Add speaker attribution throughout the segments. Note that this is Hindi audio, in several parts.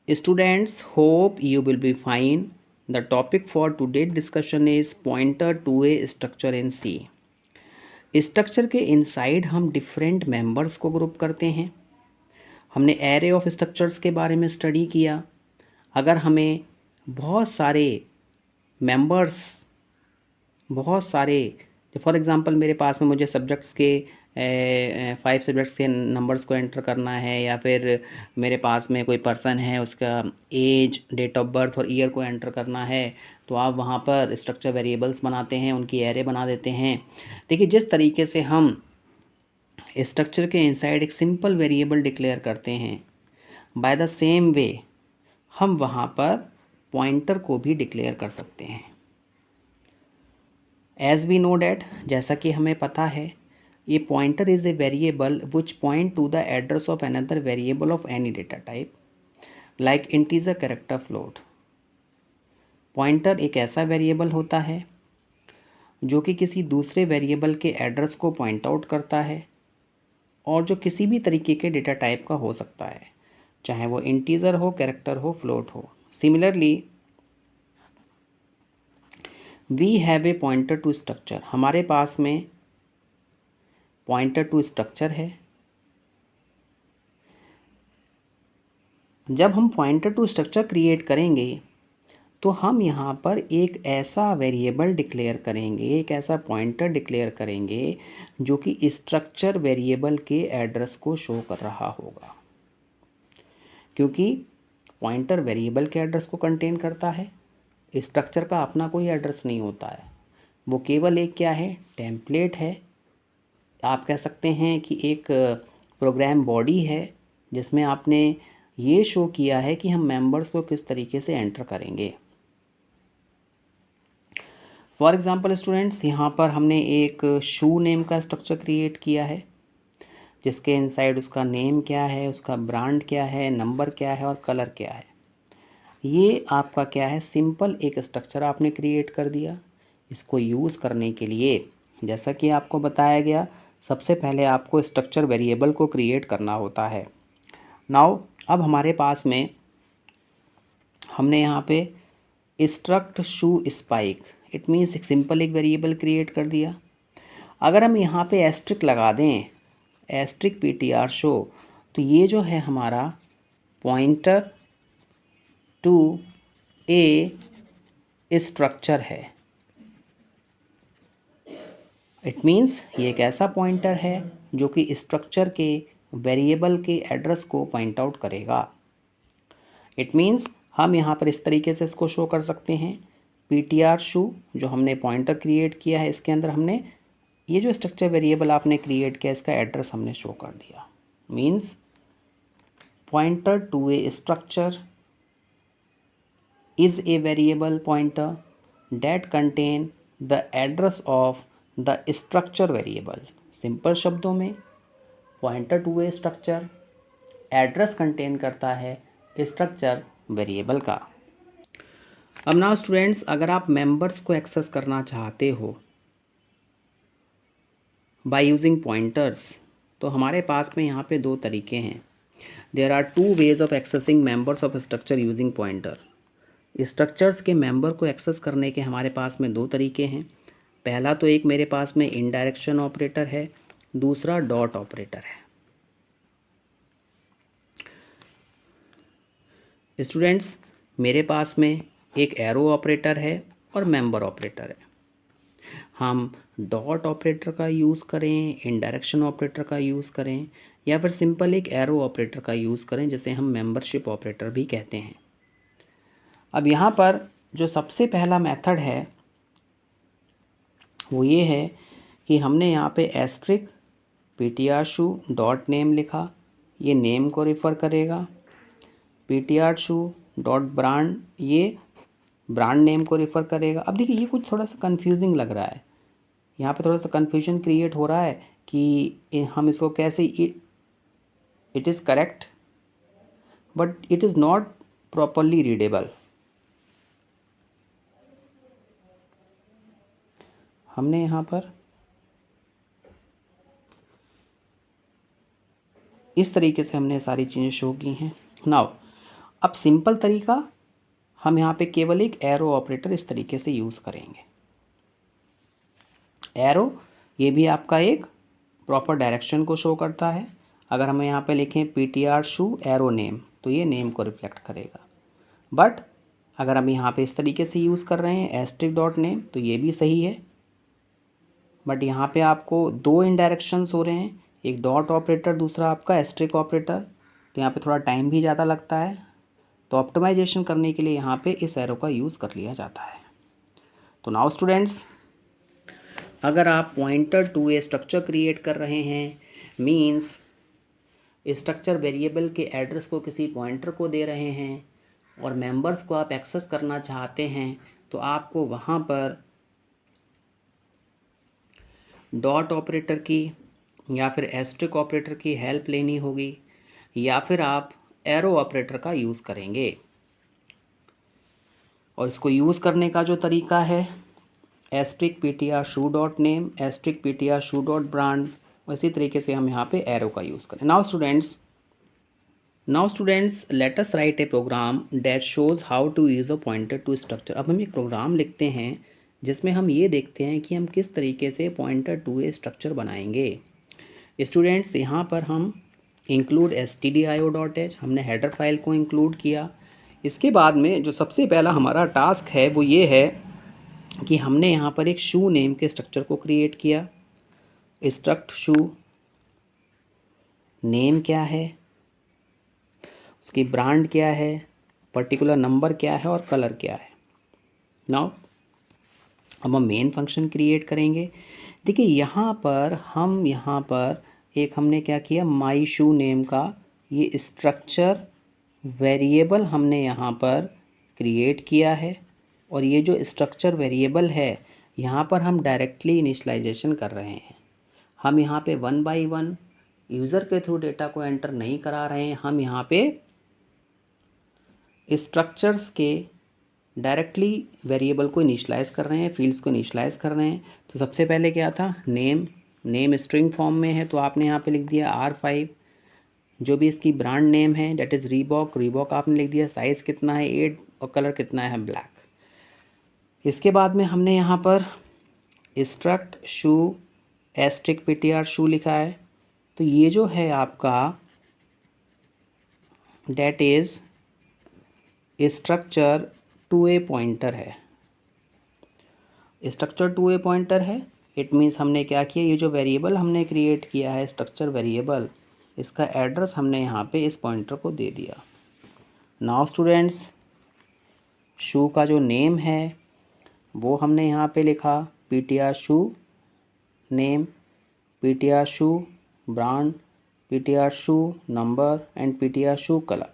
Speaker 1: Students, hope you will be fine. The topic for today's discussion is pointer to a structure in C. Structure के इनसाइड हम डिफरेंट मेंबर्स को ग्रुप करते हैं। हमने एरे ऑफ स्ट्रक्चर्स के बारे में स्टडी किया। अगर हमें बहुत सारे मेंबर्स, फॉर एग्ज़ाम्पल मेरे पास में मुझे सब्जेक्ट्स के 5 सब्जेक्ट्स के नंबर्स को एंटर करना है, या फिर मेरे पास में कोई पर्सन है, उसका एज, डेट ऑफ बर्थ और ईयर को एंटर करना है, तो आप वहाँ पर स्ट्रक्चर वेरिएबल्स बनाते हैं, उनकी एरे बना देते हैं। देखिए, जिस तरीके से हम स्ट्रक्चर के इनसाइड एक सिंपल वेरिएबल डिक्लेयर करते हैं, बाय द सेम वे हम वहाँ पर पॉइंटर को भी डिक्लेयर कर सकते हैं। एज वी नो डैट, जैसा कि हमें पता है, ये pointer is a variable which point two the address of another variable of any data type like integer, character, float. Pointer एक ऐसा वेरिएबल होता है जो कि किसी दूसरे वेरिएबल के एड्रेस को पॉइंट आउट करता है, और जो किसी भी तरीके के डेटा टाइप का हो सकता है, चाहे वो इंटीजर हो, कैरेक्टर हो, फ्लोट हो। Similarly we have a pointer to structure. हमारे पास में पॉइंटर टू स्ट्रक्चर है। जब हम पॉइंटर टू स्ट्रक्चर क्रिएट करेंगे तो हम यहाँ पर एक ऐसा वेरिएबल डिक्लेयर करेंगे, एक ऐसा पॉइंटर डिक्लेयर करेंगे जो कि स्ट्रक्चर वेरिएबल के एड्रेस को शो कर रहा होगा, क्योंकि पॉइंटर वेरिएबल के एड्रेस को कंटेन करता है। स्ट्रक्चर का अपना कोई एड्रेस नहीं होता है, वो केवल एक क्या है, टेम्पलेट है। आप कह सकते हैं कि एक प्रोग्राम बॉडी है जिसमें आपने ये शो किया है कि हम मेंबर्स को किस तरीके से एंटर करेंगे। फॉर एग्ज़ाम्पल स्टूडेंट्स, यहाँ पर हमने एक शू नेम का स्ट्रक्चर क्रिएट किया है, जिसके इनसाइड उसका नेम क्या है, उसका ब्रांड क्या है, नंबर क्या है और कलर क्या है। ये आपका क्या है, सिंपल एक स्ट्रक्चर आपने क्रिएट कर दिया। इसको यूज़ करने के लिए, जैसा कि आपको बताया गया, सबसे पहले आपको स्ट्रक्चर वेरिएबल को क्रिएट करना होता है। नाउ अब हमारे पास में हमने यहाँ पे struct shoe spike, it means एक सिंपल एक वेरिएबल क्रिएट कर दिया। अगर हम यहाँ पे एस्ट्रिक लगा दें, एस्ट्रिक ptr शो, तो ये जो है हमारा पॉइंटर टू ए स्ट्रक्चर है। इट मीन्स ये एक ऐसा पॉइंटर है जो कि स्ट्रक्चर के वेरिएबल के एड्रेस को पॉइंट आउट करेगा। इट मीन्स हम यहाँ पर इस तरीके से इसको शो कर सकते हैं। ptr शू जो हमने पॉइंटर क्रिएट किया है, इसके अंदर हमने ये जो स्ट्रक्चर वेरिएबल आपने क्रिएट किया, इसका एड्रेस हमने शो कर दिया। Means pointer to a structure is a variable pointer that contain the address of the structure variable। Simple शब्दों में pointer to a structure address contain करता है स्ट्रक्चर वेरिएबल का। अब ना स्टूडेंट्स, अगर आप मेंबर्स को एक्सेस करना चाहते हो बाय यूजिंग पॉइंटर्स, तो हमारे पास में यहाँ पे दो तरीके हैं। There are two ways of accessing members of structure using pointer. Structures के मेंबर को एक्सेस करने के हमारे पास में दो तरीके हैं। पहला तो एक मेरे पास में इनडायरेक्शन ऑपरेटर है, दूसरा डॉट ऑपरेटर है। स्टूडेंट्स, मेरे पास में एक एरो ऑपरेटर है और मेंबर ऑपरेटर है। हम डॉट ऑपरेटर का यूज़ करें, इनडायरेक्शन ऑपरेटर का यूज़ करें, या फिर सिंपल एक एरो ऑपरेटर का यूज़ करें, जिसे हम मेंबरशिप ऑपरेटर भी कहते हैं। अब यहाँ पर जो सबसे पहला मेथड है वो ये है कि हमने यहाँ पे asterisk ptr shoe dot name लिखा, ये नेम को रिफ़र करेगा। ptr शू डॉट ब्रांड, ये ब्रांड नेम को रिफ़र करेगा। अब देखिए, ये कुछ थोड़ा सा कंफ्यूजिंग लग रहा है, यहाँ पे थोड़ा सा कन्फ्यूजन क्रिएट हो रहा है कि हम इसको कैसे, it is correct but it is not properly readable. हमने यहाँ पर इस तरीके से हमने सारी चीज़ें शो की हैं। नाउ अब सिंपल तरीका, हम यहाँ पे केवल एक एरो ऑपरेटर इस तरीके से यूज़ करेंगे। एरो ये भी आपका एक प्रॉपर डायरेक्शन को शो करता है। अगर हम यहाँ पे लिखें PTR शू एरो नेम, तो ये नेम को रिफ्लेक्ट करेगा। बट अगर हम यहाँ पे इस तरीके से यूज़ कर रहे हैं एस्ट्रिक डॉट नेम, तो ये भी सही है। बट यहाँ पे आपको दो इनडायरेक्शंस हो रहे हैं, एक डॉट ऑपरेटर, दूसरा आपका एस्ट्रिक ऑपरेटर, तो यहाँ पे थोड़ा टाइम भी ज़्यादा लगता है। तो ऑप्टिमाइजेशन करने के लिए यहाँ पे इस एरो का यूज़ कर लिया जाता है। तो नाउ स्टूडेंट्स, अगर आप pointer to a structure create कर रहे हैं, मीन्स स्ट्रक्चर वेरिएबल के एड्रेस को किसी पॉइंटर को दे रहे हैं और मेंबर्स को आप एक्सेस करना चाहते हैं, तो आपको वहाँ पर डॉट ऑपरेटर की या फिर एस्ट्रिक ऑपरेटर की हेल्प लेनी होगी, या फिर आप एरो ऑपरेटर का यूज़ करेंगे। और इसको यूज़ करने का जो तरीका है, asterisk PTR shoe dot name, asterisk PTR shoe dot brand, इसी तरीके से हम यहाँ पे एरो का यूज़ करें। Now students let us write a program that shows how to use a pointer to structure. अब हम एक प्रोग्राम लिखते हैं जिसमें हम ये देखते हैं कि हम किस तरीके से पॉइंटर टू ए स्ट्रक्चर बनाएंगे। स्टूडेंट्स, यहाँ पर हम इंक्लूड stdio.h, हमने हेडर फाइल को इंक्लूड किया। इसके बाद में जो सबसे पहला हमारा टास्क है वो ये है कि हमने यहाँ पर एक शू नेम के स्ट्रक्चर को क्रिएट किया। स्ट्रक्ट शू नेम क्या है, उसकी ब्रांड क्या है, पर्टिकुलर नंबर क्या है और कलर क्या है। नाउ अब हम मेन फंक्शन क्रिएट करेंगे। देखिए यहाँ पर हमने क्या किया, माई शू नेम का ये स्ट्रक्चर वेरिएबल हमने यहाँ पर क्रिएट किया है। और ये जो स्ट्रक्चर वेरिएबल है यहाँ पर हम डायरेक्टली इनिशियलाइजेशन कर रहे हैं। हम यहाँ पे 1 बाई 1 यूज़र के थ्रू डेटा को एंटर नहीं करा रहे हैं, हम यहाँ पे स्ट्रक्चर्स के डायरेक्टली वेरिएबल को इनिशियलाइज़ कर रहे हैं, फील्ड्स को इनिशियलाइज़ कर रहे हैं। तो सबसे पहले क्या था, नेम स्ट्रिंग फॉर्म में है, तो आपने यहाँ पे लिख दिया R5। जो भी इसकी ब्रांड नेम है डेट इज़ रीबॉक आपने लिख दिया। साइज़ कितना है 8 और कलर कितना है ब्लैक। इसके बाद में हमने यहाँ पर struct shoe asterisk PTR shoe लिखा है। तो ये जो है आपका that is structure to a pointer है। स्ट्रक्चर टू ए पॉइंटर है, इट मीन्स हमने क्या किया, ये जो वेरिएबल हमने क्रिएट किया है स्ट्रक्चर वेरिएबल, इसका एड्रेस हमने यहाँ पे इस पॉइंटर को दे दिया। नाउ स्टूडेंट्स, शू का जो नेम है वो हमने यहाँ पे लिखा PTR shoe name, PTR shoe brand, PTR shoe number and PTR shoe colour.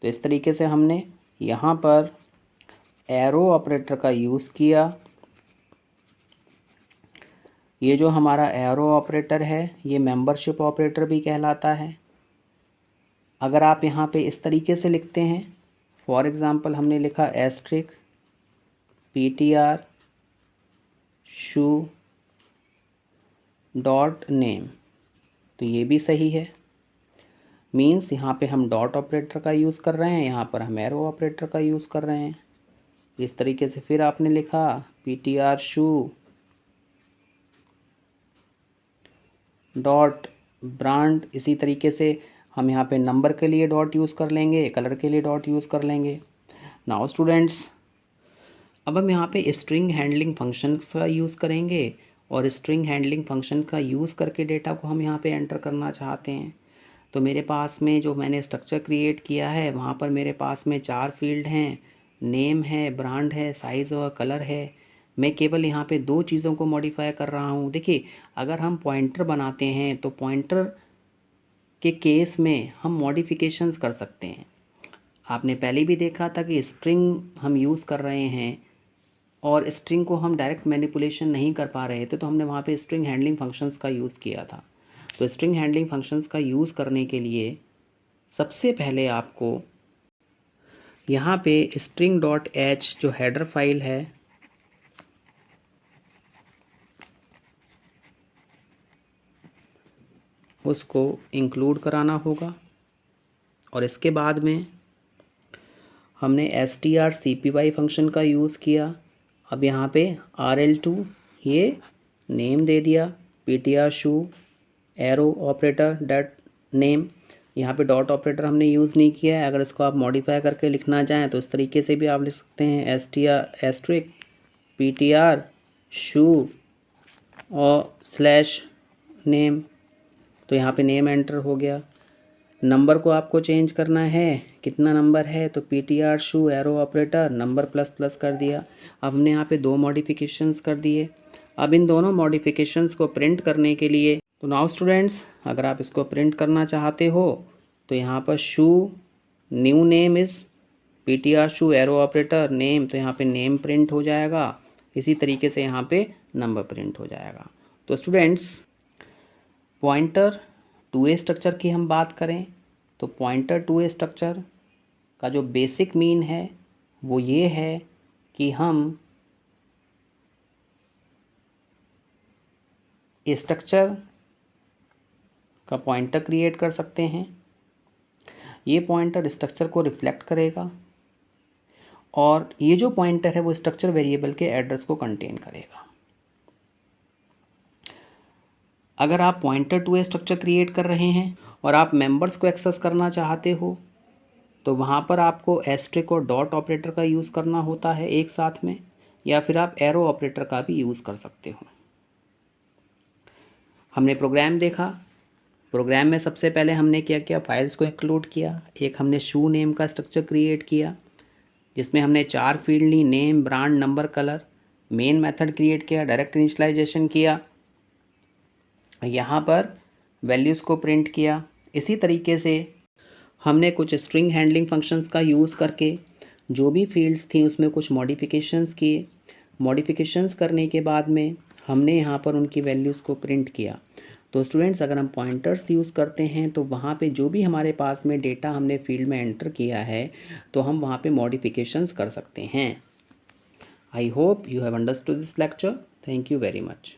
Speaker 1: तो इस तरीके से हमने यहाँ पर एरो ऑपरेटर का यूज़ किया। ये जो हमारा एरो ऑपरेटर है ये मेंबरशिप ऑपरेटर भी कहलाता है। अगर आप यहाँ पे इस तरीके से लिखते हैं, फॉर एग्ज़ाम्पल हमने लिखा asterisk PTR shoe dot name, तो ये भी सही है। मीन्स यहाँ पे हम डॉट ऑपरेटर का यूज़ कर रहे हैं, यहाँ पर हम एरो ऑपरेटर का यूज़ कर रहे हैं। इस तरीके से फिर आपने लिखा PTR शू डॉट ब्रांड, इसी तरीके से हम यहाँ पे नंबर के लिए डॉट यूज़ कर लेंगे, कलर के लिए डॉट यूज़ कर लेंगे। नाउ स्टूडेंट्स, अब हम यहाँ पे स्ट्रिंग हैंडलिंग फंक्शन का यूज़ करेंगे और स्ट्रिंग हैंडलिंग फंक्शन का यूज़ करके डेटा को हम यहाँ पे एंटर करना चाहते हैं। तो मेरे पास में जो मैंने स्ट्रक्चर क्रिएट किया है वहाँ पर मेरे पास में 4 फील्ड हैं, नेम है, ब्रांड है, साइज़ और कलर है। मैं केवल यहाँ पे 2 चीज़ों को मॉडिफाई कर रहा हूँ। देखिए, अगर हम पॉइंटर बनाते हैं तो पॉइंटर के केस में हम मॉडिफिकेशंस कर सकते हैं। आपने पहले भी देखा था कि स्ट्रिंग हम यूज़ कर रहे हैं और स्ट्रिंग को हम डायरेक्ट मैनिपुलेशन नहीं कर पा रहे थे, तो हमने वहाँ पे स्ट्रिंग हैंडलिंग फंक्शंस का यूज़ किया था। तो स्ट्रिंग हैंडलिंग फंक्शंस का यूज़ करने के लिए सबसे पहले आपको यहाँ पे स्ट्रिंग डॉट एच जो हेडर फाइल है उसको इंक्लूड कराना होगा। और इसके बाद में हमने strcpy फंक्शन का यूज़ किया। अब यहाँ पे rl2 ये नेम दे दिया, ptr shoe arrow operator dot name, यहाँ पे डॉट ऑपरेटर हमने यूज़ नहीं किया है। अगर इसको आप मॉडिफाई करके लिखना चाहें तो इस तरीके से भी आप लिख सकते हैं, str ptr शू और स्लैश नेम। तो यहाँ पे नेम एंटर हो गया। नंबर को आपको चेंज करना है, कितना नंबर है, तो ptr shoe arrow operator number plus plus कर दिया। अब हमने यहाँ पे 2 मॉडिफिकेशंस कर दिए। अब इन दोनों मॉडिफिकेशंस को प्रिंट करने के लिए, तो नाउ स्टूडेंट्स अगर आप इसको प्रिंट करना चाहते हो तो यहाँ पर shoe new name is ptr shoe arrow operator name, तो यहाँ पे नेम प्रिंट हो जाएगा। इसी तरीके से यहाँ पे नंबर प्रिंट हो जाएगा। तो students pointer to a structure की हम बात करें तो पॉइंटर टू ए स्ट्रक्चर का जो बेसिक मीन है वो ये है कि हम स्ट्रक्चर का पॉइंटर क्रिएट कर सकते हैं। ये पॉइंटर स्ट्रक्चर को रिफ्लेक्ट करेगा और ये जो पॉइंटर है वो स्ट्रक्चर वेरिएबल के एड्रेस को कंटेन करेगा। अगर आप pointer to a structure create कर रहे हैं और आप मेंबर्स को एक्सेस करना चाहते हो तो वहाँ पर आपको एस्ट्रिक और डॉट ऑपरेटर का यूज़ करना होता है एक साथ में, या फिर आप एरो ऑपरेटर का भी यूज़ कर सकते हो। हमने प्रोग्राम देखा। प्रोग्राम में सबसे पहले हमने क्या किया, फाइल्स को इंक्लूड किया। एक हमने शू नेम का स्ट्रक्चर क्रिएट किया जिसमें हमने 4 फील्ड ली, name, brand, number, colour. Main method create किया, डायरेक्ट इनिशियलाइजेशन किया, यहाँ पर वैल्यूज़ को प्रिंट किया। इसी तरीके से हमने कुछ स्ट्रिंग हैंडलिंग फंक्शंस का यूज़ करके जो भी फील्ड्स थी उसमें कुछ मॉडिफिकेशंस किए। मॉडिफिकेशंस करने के बाद में हमने यहाँ पर उनकी वैल्यूज़ को प्रिंट किया। तो स्टूडेंट्स अगर हम पॉइंटर्स यूज़ करते हैं तो वहाँ पे जो भी हमारे पास में डेटा हमने फील्ड में एंटर किया है तो हम वहाँ पे मॉडिफिकेशंस कर सकते हैं। I hope you have understood this lecture. Thank you very much.